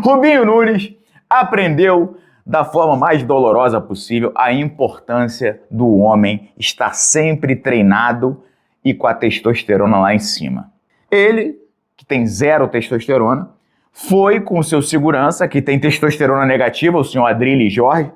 Rubinho Nunes aprendeu da forma mais dolorosa possível a importância do homem estar sempre treinado e com a testosterona lá em cima. Ele, que tem zero testosterona, foi com o seu segurança, que tem testosterona negativa, o senhor Adrilles Jorge,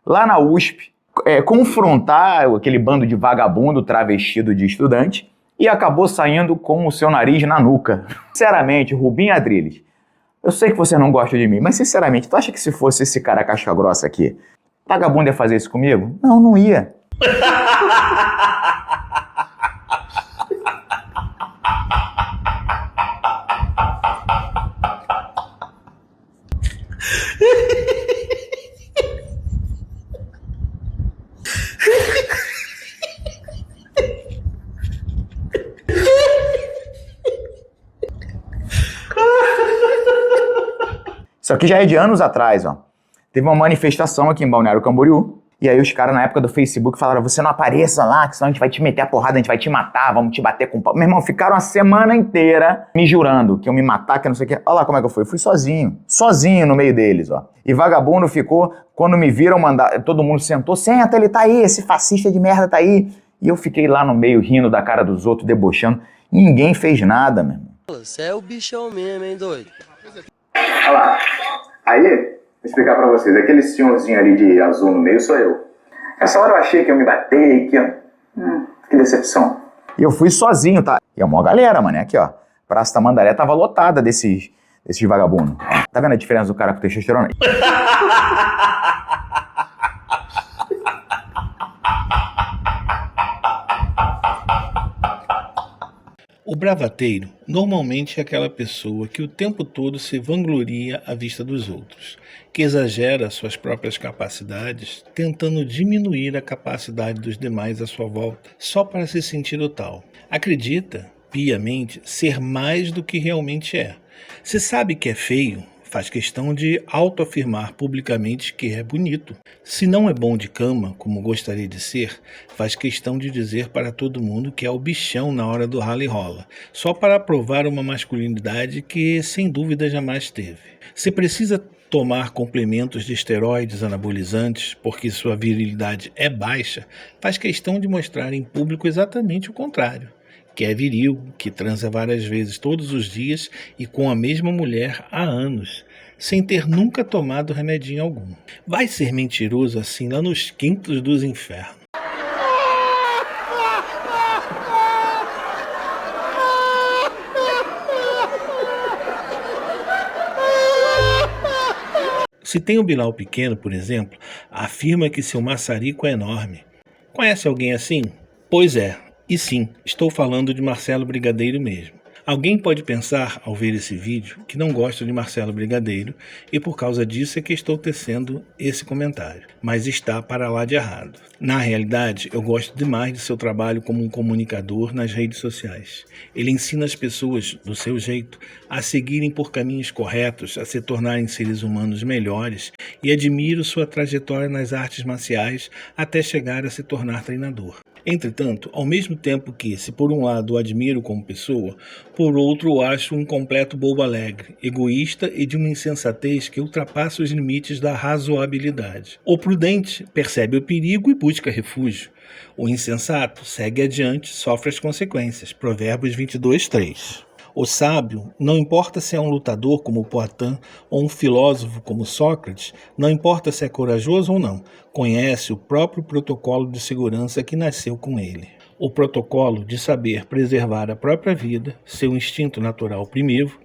lá na USP, confrontar aquele bando de vagabundo travestido de estudante e acabou saindo com o seu nariz na nuca. Sinceramente, Rubinho Adrilles, eu sei que você não gosta de mim, mas sinceramente, tu acha que se fosse esse cara casca grossa aqui, vagabundo ia fazer isso comigo? Não, não ia. Isso aqui já é de anos atrás, ó. Teve uma manifestação aqui em Balneário Camboriú, e aí os caras na época do Facebook falaram, você não apareça lá, que senão a gente vai te meter a porrada, a gente vai te matar, vamos te bater com pau. Meu irmão, ficaram a semana inteira me jurando que iam me matar, que não sei o que. Olha lá como é que eu fui sozinho no meio deles, ó. E vagabundo ficou, quando me viram mandar, todo mundo sentou, senta, ele tá aí, esse fascista de merda tá aí. E eu fiquei lá no meio rindo da cara dos outros, debochando. Ninguém fez nada, meu irmão. Você é o bichão mesmo, hein, doido? Olha lá. Aí, vou explicar pra vocês. Aquele senhorzinho ali de azul no meio sou eu. Essa hora eu achei que ia me bater, que decepção. E eu fui sozinho, tá? E é uma galera, mano. Aqui, ó. Praça Tamandaré tava lotada desses vagabundos. Tá vendo a diferença do cara com testosterona? O bravateiro normalmente é aquela pessoa que o tempo todo se vangloria à vista dos outros, que exagera suas próprias capacidades, tentando diminuir a capacidade dos demais à sua volta, só para se sentir o tal. Acredita, piamente, ser mais do que realmente é. Se sabe que é feio, faz questão de autoafirmar publicamente que é bonito. Se não é bom de cama, como gostaria de ser, faz questão de dizer para todo mundo que é o bichão na hora do rala e rola, só para provar uma masculinidade que, sem dúvida, jamais teve. Se precisa tomar complementos de esteroides anabolizantes porque sua virilidade é baixa, faz questão de mostrar em público exatamente o contrário. Que é viril, que transa várias vezes todos os dias e com a mesma mulher há anos, sem ter nunca tomado remedinho algum. Vai ser mentiroso assim lá nos quintos dos infernos. Se tem um Bilal pequeno, por exemplo, afirma que seu maçarico é enorme. Conhece alguém assim? Pois é. E sim, estou falando de Marcelo Brigadeiro mesmo. Alguém pode pensar, ao ver esse vídeo, que não gosto de Marcelo Brigadeiro e por causa disso é que estou tecendo esse comentário, mas está para lá de errado. Na realidade, eu gosto demais de seu trabalho como um comunicador nas redes sociais. Ele ensina as pessoas, do seu jeito, a seguirem por caminhos corretos, a se tornarem seres humanos melhores e admiro sua trajetória nas artes marciais até chegar a se tornar treinador. Entretanto, ao mesmo tempo que, se por um lado o admiro como pessoa, por outro o acho um completo bobo alegre, egoísta e de uma insensatez que ultrapassa os limites da razoabilidade. O prudente percebe o perigo e busca refúgio. O insensato segue adiante, sofre as consequências. Provérbios 22:3. O sábio, não importa se é um lutador como Poitin ou um filósofo como Sócrates, não importa se é corajoso ou não, conhece o próprio protocolo de segurança que nasceu com ele. O protocolo de saber preservar a própria vida, seu instinto natural primivo,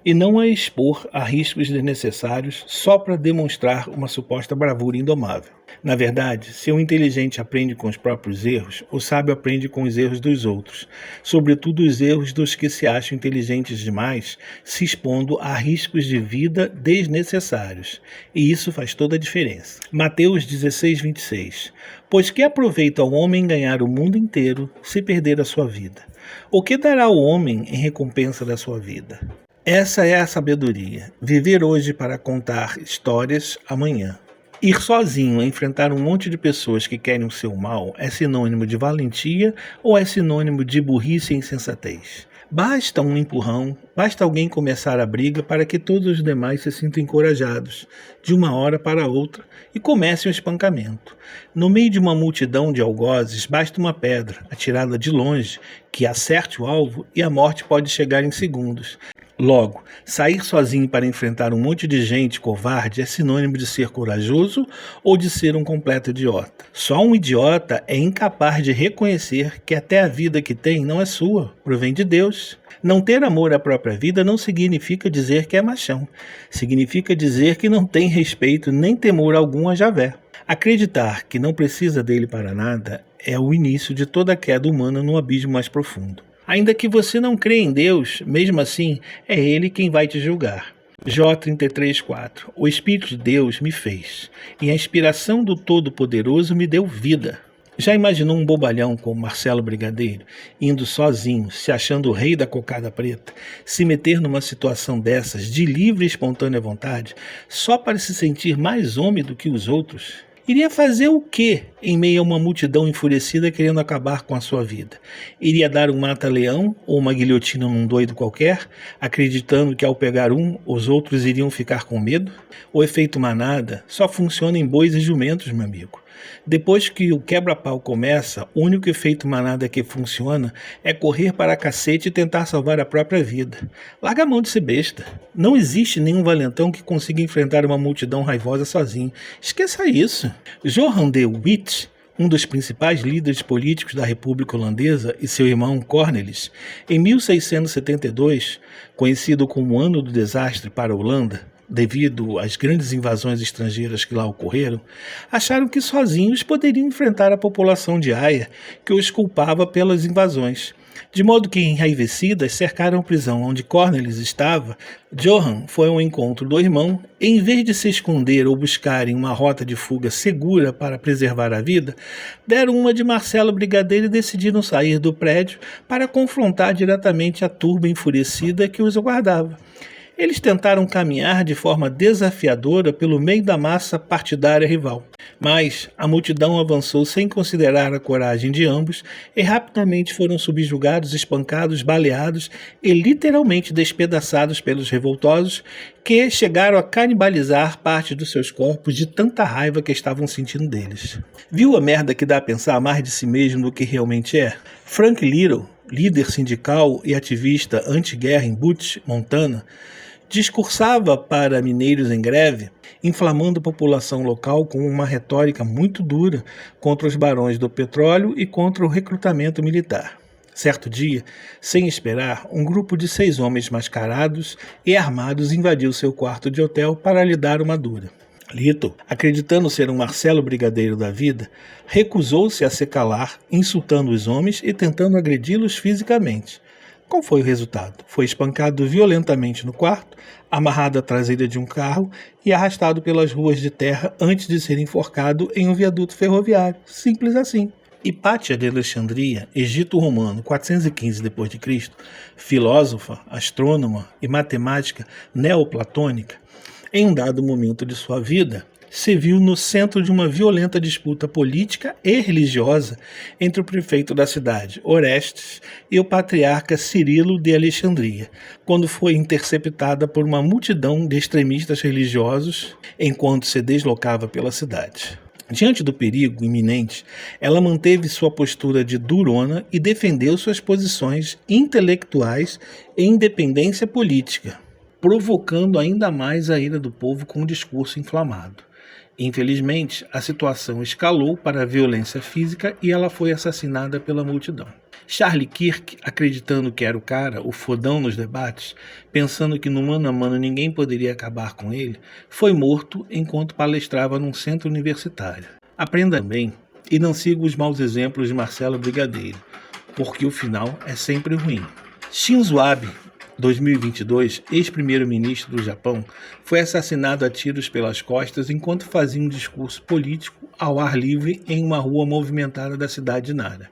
e não a expor a riscos desnecessários só para demonstrar uma suposta bravura indomável. Na verdade, se o inteligente aprende com os próprios erros, o sábio aprende com os erros dos outros, sobretudo os erros dos que se acham inteligentes demais, se expondo a riscos de vida desnecessários. E isso faz toda a diferença. Mateus 16:26. Pois que aproveita ao homem ganhar o mundo inteiro se perder a sua vida? O que dará o homem em recompensa da sua vida? Essa é a sabedoria. Viver hoje para contar histórias amanhã. Ir sozinho a enfrentar um monte de pessoas que querem o seu mal é sinônimo de valentia ou é sinônimo de burrice e insensatez? Basta um empurrão, basta alguém começar a briga para que todos os demais se sintam encorajados, de uma hora para outra, e comece o espancamento. No meio de uma multidão de algozes, basta uma pedra, atirada de longe, que acerte o alvo e a morte pode chegar em segundos. Logo, sair sozinho para enfrentar um monte de gente covarde é sinônimo de ser corajoso ou de ser um completo idiota. Só um idiota é incapaz de reconhecer que até a vida que tem não é sua, provém de Deus. Não ter amor à própria vida não significa dizer que é machão. Significa dizer que não tem respeito nem temor algum a Javé. Acreditar que não precisa dele para nada é o início de toda a queda humana no abismo mais profundo. Ainda que você não crê em Deus, mesmo assim, é Ele quem vai te julgar. Jó 33:4. O Espírito de Deus me fez, e a inspiração do Todo-Poderoso me deu vida. Já imaginou um bobalhão como Marcelo Brigadeiro, indo sozinho, se achando o rei da cocada preta, se meter numa situação dessas de livre e espontânea vontade, só para se sentir mais homem do que os outros? Iria fazer o quê em meio a uma multidão enfurecida querendo acabar com a sua vida? Iria dar um mata-leão ou uma guilhotina num doido qualquer, acreditando que ao pegar um, os outros iriam ficar com medo? O efeito manada só funciona em bois e jumentos, meu amigo. Depois que o quebra-pau começa, o único efeito manada que funciona é correr para cacete e tentar salvar a própria vida. Larga a mão de ser besta. Não existe nenhum valentão que consiga enfrentar uma multidão raivosa sozinho. Esqueça isso. Johan de Witt, um dos principais líderes políticos da República Holandesa, e seu irmão Cornelis, em 1672, conhecido como o Ano do Desastre para a Holanda, devido às grandes invasões estrangeiras que lá ocorreram, acharam que sozinhos poderiam enfrentar a população de Haia, que os culpava pelas invasões. De modo que, enraivecidas, cercaram a prisão onde Cornelis estava. Johan foi ao encontro do irmão e, em vez de se esconder ou buscarem uma rota de fuga segura para preservar a vida, deram uma de Marcelo Brigadeiro e decidiram sair do prédio para confrontar diretamente a turba enfurecida que os aguardava. Eles tentaram caminhar de forma desafiadora pelo meio da massa partidária rival, mas a multidão avançou sem considerar a coragem de ambos e rapidamente foram subjugados, espancados, baleados e literalmente despedaçados pelos revoltosos, que chegaram a canibalizar parte dos seus corpos de tanta raiva que estavam sentindo deles. Viu a merda que dá a pensar mais de si mesmo do que realmente é? Frank Little, líder sindical e ativista anti-guerra em Butte, Montana, discursava para mineiros em greve, inflamando a população local com uma retórica muito dura contra os barões do petróleo e contra o recrutamento militar. Certo dia, sem esperar, um grupo de 6 homens mascarados e armados invadiu seu quarto de hotel para lhe dar uma dura. Lito, acreditando ser um Marcelo Brigadeiro da vida, recusou-se a se calar, insultando os homens e tentando agredi-los fisicamente. Qual foi o resultado? Foi espancado violentamente no quarto, amarrado à traseira de um carro e arrastado pelas ruas de terra antes de ser enforcado em um viaduto ferroviário. Simples assim. Hipátia de Alexandria, Egito Romano, 415 d.C., filósofa, astrônoma e matemática neoplatônica, em um dado momento de sua vida, se viu no centro de uma violenta disputa política e religiosa entre o prefeito da cidade, Orestes, e o patriarca Cirilo de Alexandria, quando foi interceptada por uma multidão de extremistas religiosos enquanto se deslocava pela cidade. Diante do perigo iminente, ela manteve sua postura de durona e defendeu suas posições intelectuais e independência política, provocando ainda mais a ira do povo com um discurso inflamado. Infelizmente, a situação escalou para a violência física e ela foi assassinada pela multidão. Charlie Kirk, acreditando que era o cara, o fodão nos debates, pensando que no mano a mano ninguém poderia acabar com ele, foi morto enquanto palestrava num centro universitário. Aprenda bem e não siga os maus exemplos de Marcelo Brigadeiro, porque o final é sempre ruim. Shinzo Abe, 2022, ex-primeiro-ministro do Japão, foi assassinado a tiros pelas costas enquanto fazia um discurso político ao ar livre em uma rua movimentada da cidade de Nara.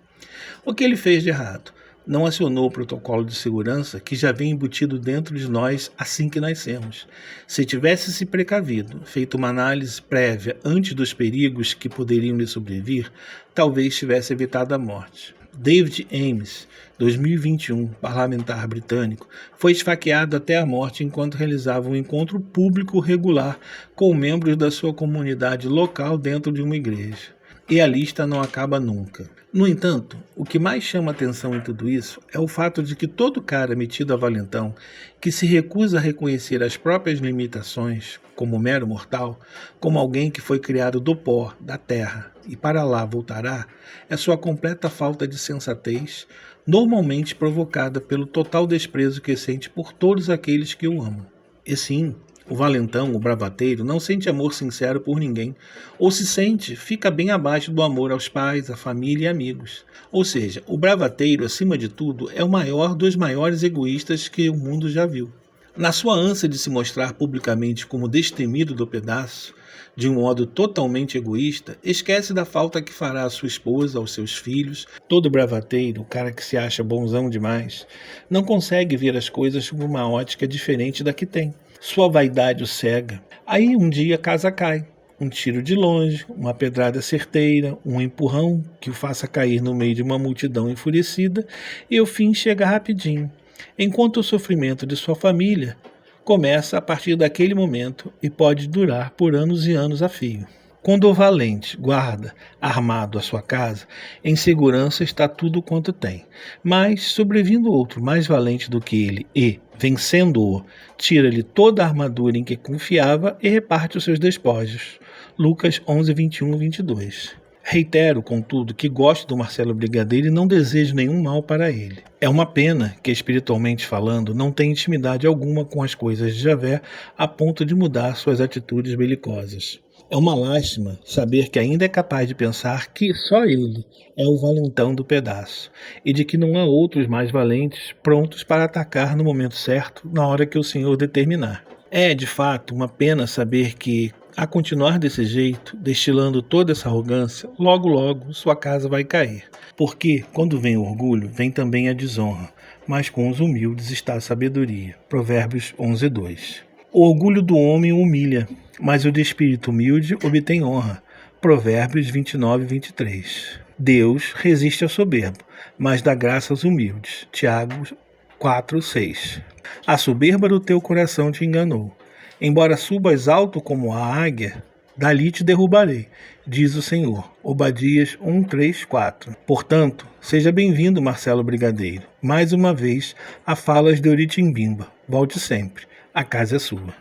O que ele fez de errado? Não acionou o protocolo de segurança que já vem embutido dentro de nós assim que nascemos. Se tivesse se precavido, feito uma análise prévia antes dos perigos que poderiam lhe sobrevir, talvez tivesse evitado a morte. David Amess, 2021, parlamentar britânico, foi esfaqueado até a morte enquanto realizava um encontro público regular com membros da sua comunidade local dentro de uma igreja. E a lista não acaba nunca. No entanto, o que mais chama atenção em tudo isso é o fato de que todo cara metido a valentão, que se recusa a reconhecer as próprias limitações, como mero mortal, como alguém que foi criado do pó, da terra, e para lá voltará, é sua completa falta de sensatez, normalmente provocada pelo total desprezo que sente por todos aqueles que o amam. E sim, o valentão, o bravateiro, não sente amor sincero por ninguém, ou se sente, fica bem abaixo do amor aos pais, à família e amigos. Ou seja, o bravateiro, acima de tudo, é o maior dos maiores egoístas que o mundo já viu. Na sua ânsia de se mostrar publicamente como destemido do pedaço, de um modo totalmente egoísta, esquece da falta que fará à sua esposa, aos seus filhos. Todo bravateiro, o cara que se acha bonzão demais, não consegue ver as coisas sob uma ótica diferente da que tem. Sua vaidade o cega. Aí um dia a casa cai. Um tiro de longe, uma pedrada certeira, um empurrão que o faça cair no meio de uma multidão enfurecida, e o fim chega rapidinho. Enquanto o sofrimento de sua família começa a partir daquele momento e pode durar por anos e anos a fio. Quando o valente guarda, armado a sua casa, em segurança está tudo quanto tem. Mas, sobrevindo outro mais valente do que ele e, vencendo-o, tira-lhe toda a armadura em que confiava e reparte os seus despojos. Lucas 11, 21 e 22. Reitero, contudo, que gosto do Marcelo Brigadeiro e não desejo nenhum mal para ele. É uma pena que, espiritualmente falando, não tenha intimidade alguma com as coisas de Javé a ponto de mudar suas atitudes belicosas. É uma lástima saber que ainda é capaz de pensar que só ele é o valentão do pedaço e de que não há outros mais valentes prontos para atacar no momento certo, na hora que o Senhor determinar. É, de fato, uma pena saber que, a continuar desse jeito, destilando toda essa arrogância, logo logo sua casa vai cair. Porque, quando vem o orgulho, vem também a desonra, mas com os humildes está a sabedoria. Provérbios 11, 2. O orgulho do homem o humilha, mas o de espírito humilde obtém honra. Provérbios 29, 23. Deus resiste ao soberbo, mas dá graça aos humildes. Tiago 4, 6. A soberba do teu coração te enganou. Embora subas alto como a águia, dali te derrubarei, diz o Senhor. Obadias 1, 3, 4. Portanto, seja bem-vindo, Marcelo Brigadeiro. Mais uma vez, a falas de Oritimbimba. Volte sempre. A casa é sua.